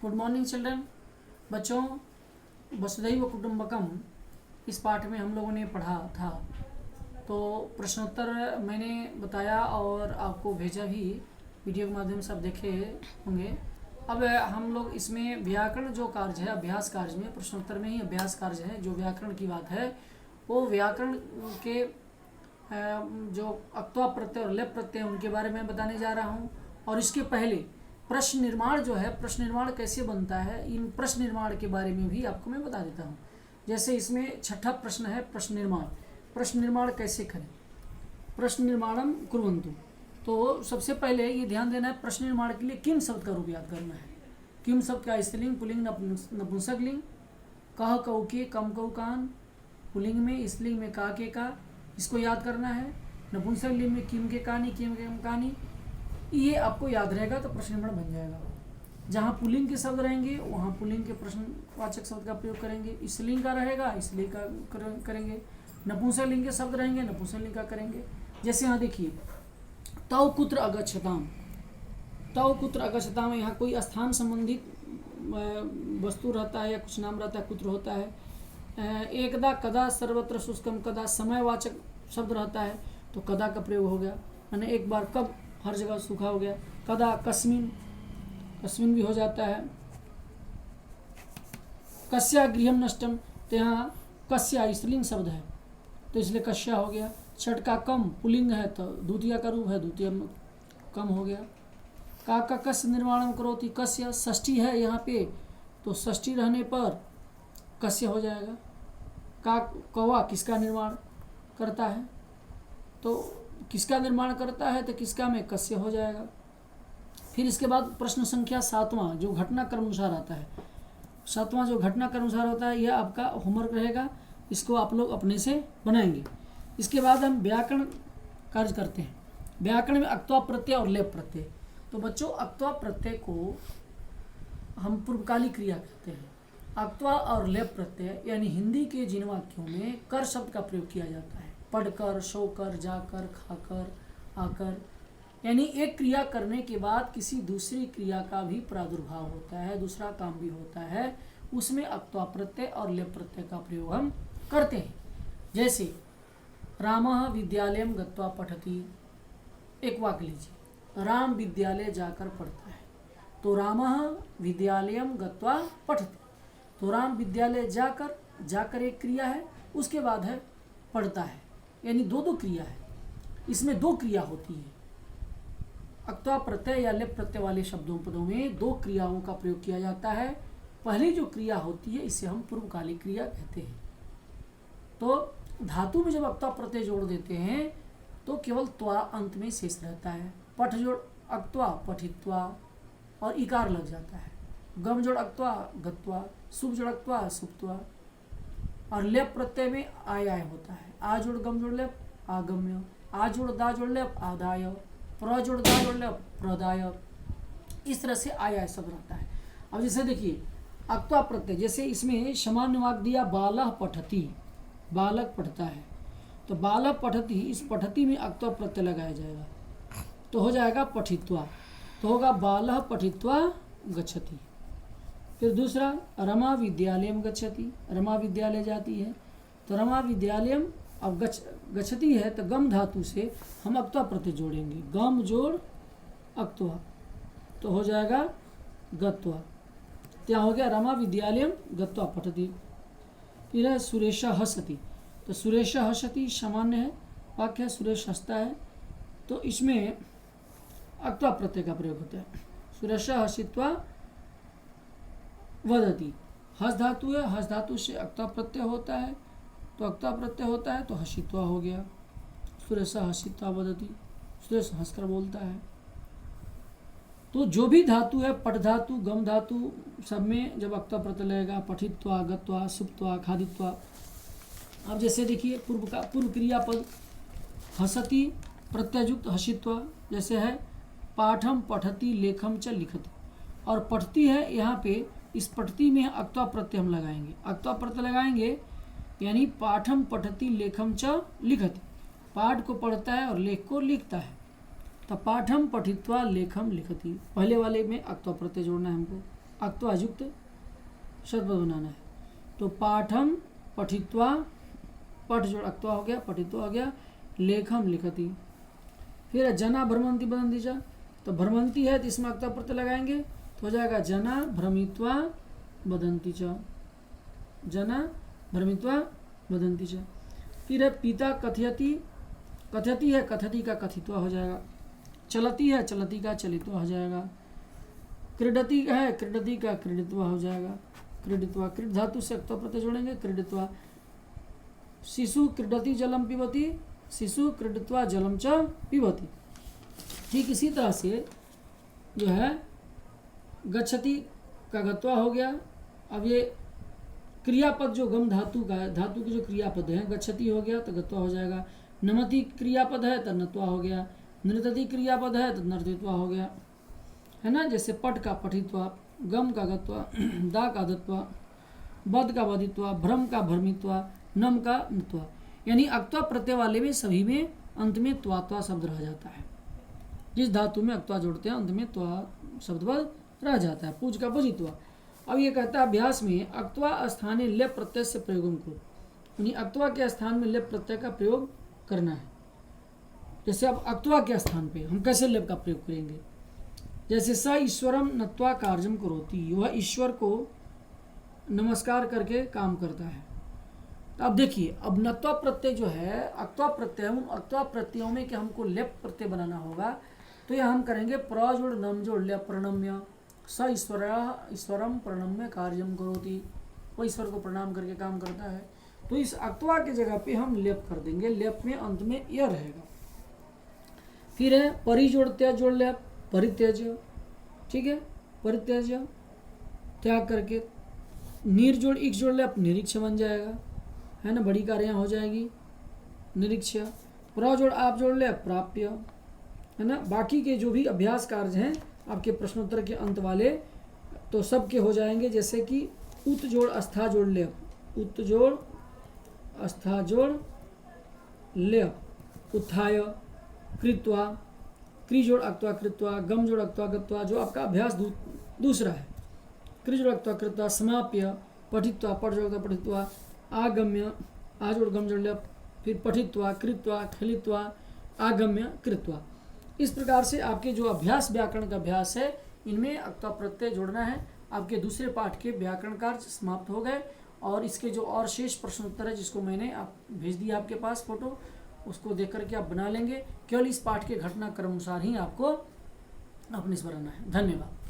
Good morning children. बच्चों, वसुधैव कुटुंबकम इस पाठ में हम लोगों ने पढ़ा था, तो प्रश्नोत्तर मैंने बताया और आपको भेजा भी, वीडियो के माध्यम से आप देखे होंगे। अब हम लोग इसमें व्याकरण जो कार्य है, अभ्यास कार्य में, प्रश्नोत्तर में ही अभ्यास कार्य है, जो व्याकरण की बात है वो व्याकरण के जो अक्त्वा प्रत्यय और लेप प्रत्यय उनके बारे में बताने जा रहा हूँ। और इसके पहले प्रश्न निर्माण जो है, प्रश्न निर्माण कैसे बनता है, इन प्रश्न निर्माण के बारे में भी आपको मैं बता देता हूँ। जैसे इसमें छठा प्रश्न है प्रश्न निर्माण। प्रश्न निर्माण कैसे करें, प्रश्न निर्माणम कुर्वन्तु। तो सबसे पहले ये ध्यान देना है, प्रश्न निर्माण के लिए किम शब्द का रूप याद करना है। किम शब्द का स्त्रीलिंग, पुल्लिंग, नपुंसक लिंग। कह कऊ के, कम कऊ कान, पुल्लिंग में, स्त्रीलिंग में का के का, इसको याद करना है। नपुंसक लिंग में किम के कानी, किम के कानी, ये आपको याद रहेगा तो प्रश्न निर्माण बन जाएगा। जहाँ पुल्लिंग के शब्द रहेंगे वहाँ पुल्लिंग के प्रश्नवाचक शब्द का प्रयोग करेंगे। स्त्रीलिंग का रहेगा स्त्रीलिंग का करेंगे। नपुंसक लिंग के शब्द रहेंगे नपुंसक लिंग का करेंगे। जैसे यहाँ देखिए, तव कुत्र अगच्छताम। तव कुत्र अगच्छताम, यहाँ कोई स्थान संबंधित वस्तु रहता है या कुछ नाम रहता है, कुत्र होता है। एकदा, कदा, सर्वत्र, शुष्कम, कदा समयवाचक शब्द रहता है तो कदा का प्रयोग हो गया, यानी एक बार, कब, हर जगह सूखा हो गया। कदा, कस्मिन, कस्मिन भी हो जाता है। कस्या गृहम नष्टम, तो यहाँ कस्या स्त्रीलिंग शब्द है तो इसलिए कस्या हो गया। छठ का कम, पुल्लिंग है तो द्वितीय का रूप है, द्वितीय कम हो गया। का कस्य निर्माणम करोति, कस्य षष्ठी है यहाँ पे तो षष्ठी रहने पर कस्य हो जाएगा। का कौवा किसका निर्माण करता है, तो किसका निर्माण करता है तो किसका में कस्य हो जाएगा। फिर इसके बाद प्रश्न संख्या 7वां, जो घटनाक्रम अनुसार आता है। 7वां जो घटनाक्रम अनुसार होता है, यह आपका होमवर्क रहेगा, इसको आप लोग अपने से बनाएंगे। इसके बाद हम व्याकरण कार्य करते हैं। व्याकरण में अक्त्वा प्रत्यय और लेप प्रत्यय। तो बच्चों, अक्त्वा प्रत्यय को हम पूर्वकालिक क्रिया कहते हैं। अक्त्वा और लेप प्रत्यय यानी हिंदी के जिन वाक्यों में कर शब्द का प्रयोग किया जाता है, पढ़कर, सोकर, जाकर, खाकर, आकर, यानी एक क्रिया करने के बाद किसी दूसरी क्रिया का भी प्रादुर्भाव होता है, दूसरा काम भी होता है, उसमें अक्त्वा प्रत्यय और लेप प्रत्यय का प्रयोग हम करते हैं। जैसे रामः विद्यालयम गत्वा पठति, एक वाक्य लीजिए, राम विद्यालय जाकर पढ़ता है, तो रामः विद्यालयम गत्वा पठति, तो राम विद्यालय जाकर, जाकर एक क्रिया है, उसके बाद है पढ़ता है, यानी दो क्रिया है, इसमें दो क्रिया होती है। अक्त्वा प्रत्यय या लेप प्रत्यय वाले शब्दों पदों में दो क्रियाओं का प्रयोग किया जाता है। पहली जो क्रिया होती है इसे हम पूर्वकालिक क्रिया कहते हैं। तो धातु में जब अक्त्वा प्रत्यय जोड़ देते हैं तो केवल त्वा अंत में शेष रहता है। पठ जोड़ अक्त्वा, पठित्वा, और इकार लग जाता है। गम जोड़ अक्त्वा, गत्वा, शुभ जोड़ अक्त्वा, शुभत्वा, और लेप प्रत्यय में आय आय होता है। आ जोड़ गम जोड़ लेप, आगम्य, आ जोड़ दा जोड़ लेप, आदाय, प्र जोड़ दा जोड़ लेप, प्रदाय, इस तरह से आय आय शब्द रहता है। अब जैसे देखिए, अक्त्वा प्रत्यय, जैसे इसमें सामान्य वाक्य दिया, बालः पठति, बालक पढ़ता है, तो बालः पठति, इस पठति में अक्त्वा प्रत्यय लगाया जाएगा तो हो जाएगा पठित्वा, तो होगा बालः पठित्वा गच्छति। फिर दूसरा, रमा विद्यालयम गच्छति, रमा विद्यालय जाती है, तो रमा विद्यालयम, अब गच्छति है तो गम धातु से हम अक्त्वा प्रत्यय जोड़ेंगे, गम जोड़ अक्त्वा, तो हो जाएगा गत्वा। क्या हो गया, रमा विद्यालयम गत्वा पठति। फिर है सुरेश हसति, तो सुरेश हसति सामान्य है, वाक्य है सुरेश हंसता है, तो इसमें अक्त्वा प्रत्यय का प्रयोग होता है। सुरेश हसित्वा वदति, हस धातु है, हस धातु से अक्त्वा प्रत्यय होता है, तो अक्त्वा प्रत्यय होता है तो हसित्वा हो गया। सुरेश हसित्वा वदति, सुरेश हंसकर बोलता है। तो जो भी धातु है, पठ धातु, गम धातु, सब में जब अक्त्वा प्रत्यय लगेगा, पठित्वा, गत्वा, सुप्त्वा, खादित्वा। अब जैसे देखिए, पूर्व क्रिया पद हसति प्रत्ययुक्त हसित्वा, जैसे है पाठम पठति लेखम च लिखति, और पठती है यहाँ पे, इस पठती में अक्त्वा प्रत्यय हम लगाएंगे, अक्त्वा प्रत्यय लगाएंगे यानी पाठम पठति लेखम च लिखति, पाठ को पढ़ता है और लेख को लिखता है, तो पाठम पठित्वा लेखम लिखति, पहले वाले में अक्त्वा प्रत्यय जोड़ना है हमको। अक्त्वा युक्त शब्द बनाना है। तो पाठम पठित्वा, पठ जोड़ अक्त्वा हो गया, पठित्वा हो गया, लेखम लिखति। फिर जना भ्रमंती बदंती च, तो भ्रमंती है तो इसमें अक्त्वा प्रत्यय लगाएंगे तो हो जाएगा जना भ्रमित्वा बदंती च, जना भ्रमित्वा बदंती च। फिर है पिता कथयति, कथयति है कथयति का कथित्वा हो जाएगा, चलती है चलती का चलित्वा हो जाएगा, क्रीडति है क्रीडति का क्रीडित्वा हो जाएगा, क्रीडित्वा क्रीड धातु से अक्त्वा प्रत्यय जोड़ेंगे, क्रीडित्वा। शिशु क्रीडति जलम पिबति, शिशु क्रीडित्वा जलम च पिबति। ठीक इसी तरह से जो है गच्छति का गत्वा हो गया। अब ये क्रियापद जो गम धातु का है, धातु के जो क्रियापद है, गच्छति हो गया तो गत्वा हो जाएगा, नमति क्रियापद है तो नत्वा हो गया, नृतति क्रियापद है तो नर्तित्वा हो गया, है ना। जैसे पट का पठित्वा, गम का गत्वा, दा का दत्वा, बद का बदित्वा, भ्रम का भ्रमित्वा, नम का नत्वा। यानी अक्त्वा प्रत्यय वाले में सभी में अंत में त्वा शब्द रह जाता है। जिस धातु में अक्त्वा जोड़ते हैं अंत में त्वा शब्द रह जाता है। पूज का पूजित्वा। अब ये कहता है अभ्यास में अक्त्वा स्थानीय लेप प्रत्यय से प्रयोगम को, यानी अक्त्वा के स्थान में लेप प्रत्यय का प्रयोग करना है। जैसे अब अक्त्वा के स्थान पे हम कैसे लेप का प्रयोग करेंगे, जैसे स ईश्वरम नत्वा कार्यम करोति, वह ईश्वर को नमस्कार करके काम करता है। तो अब देखिए, अब नत्वा प्रत्यय जो है अक्त्वा प्रत्यय, उन अक्त्वा प्रत्ययों में कि हमको लेप प्रत्यय बनाना होगा, तो यह हम करेंगे प्र जोड़ नम जोड़ लेप प्रणम्य, स ईश्वरम प्रणम्य कार्यम करोति, वो ईश्वर को प्रणाम करके काम करता है। तो इस अक्त्वा की जगह पे हम लेप कर देंगे, लेप में अंत में यह रहेगा। फिर है परि जोड़ त्याज जोड़ लेप, परित्यज्य, ठीक है, परित्यज्य त्याग करके, नीर जोड़ इक्ष जोड़ लेप, निरीक्ष बन जाएगा, है ना, बड़ी कार्य हो जाएगी निरीक्ष। प्र जोड़ आप जोड़ ले प्राप्य, है ना। बाकी के जो भी अभ्यास कार्य हैं आपके प्रश्नोत्तर के अंत वाले, तो सब के हो जाएंगे। जैसे कि उत जोड़ अस्था जोड़ ले, उत जोड़ अस्था जोड़ ले, उत्थाय कृत्वा, क्री जोड़ अक्त्वा कृत्वा, गम जोड़ अक्त्वा गत्वा, जो आपका अभ्यास दूसरा है। क्री जोड़ अक्त्वा कृत्वा समाप्य, पठित्वा पठ जोड़ पठित्वा, आगम्य आ जोड़ गम जोड़ लिया, फिर पठित्वा कृत्वा खिलित्वा आगम्य कृत्वा। इस प्रकार से आपके जो अभ्यास व्याकरण का अभ्यास है, इनमें अक्त्वा प्रत्यय जोड़ना है। आपके दूसरे पाठ के व्याकरण कार्य समाप्त हो गए, और इसके जो और शेष प्रश्नोत्तर है जिसको मैंने आप भेज दिया आपके पास फोटो, उसको देख करके आप बना लेंगे। केवल इस पाठ के घटनाक्रम अनुसार ही आपको अपने स्मरण है। धन्यवाद।